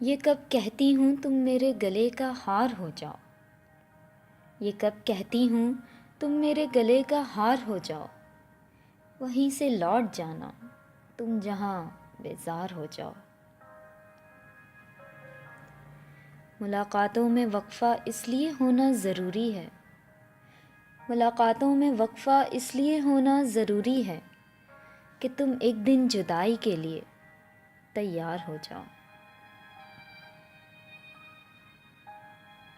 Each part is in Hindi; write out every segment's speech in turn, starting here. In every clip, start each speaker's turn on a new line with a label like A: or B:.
A: ये कब कहती हूँ तुम मेरे गले का हार हो जाओ। ये कब कहती हूँ तुम मेरे गले का हार हो जाओ। वहीं से लौट जाना तुम जहाँ बेजार हो जाओ। मुलाकातों में वक्फ़ा इसलिए होना ज़रूरी है। मुलाकातों में वक्फ़ा इसलिए होना ज़रूरी है कि तुम एक दिन जुदाई के लिए तैयार हो जाओ।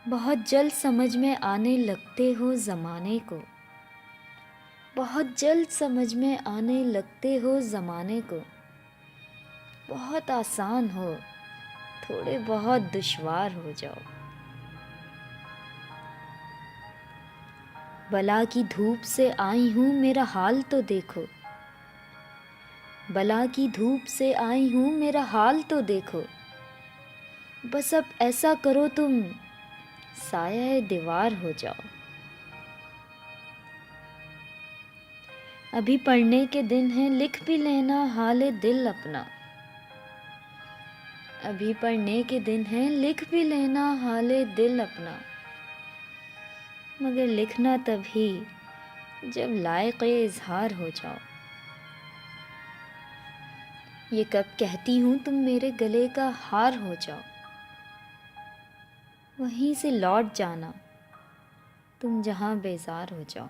A: बहुत जल्द समझ में आने लगते हो ज़माने को। बहुत जल्द समझ में आने लगते हो ज़माने को। बहुत आसान हो, थोड़े बहुत दुश्वार हो जाओ। बला की धूप से आई हूँ मेरा हाल तो देखो। बला की धूप से आई हूँ मेरा हाल तो देखो। बस अब ऐसा करो तुम साया दीवार हो जाओ। अभी पढ़ने के दिन हैं लिख भी लेना हाले दिल अपना। अभी पढ़ने के दिन हैं लिख भी लेना हाले दिल अपना। मगर लिखना तभी जब लायक़े इज़हार हो जाओ। ये कब कहती हूँ तुम मेरे गले का हार हो जाओ। वहीं से लौट जाना तुम जहाँ बेजार हो जाओ।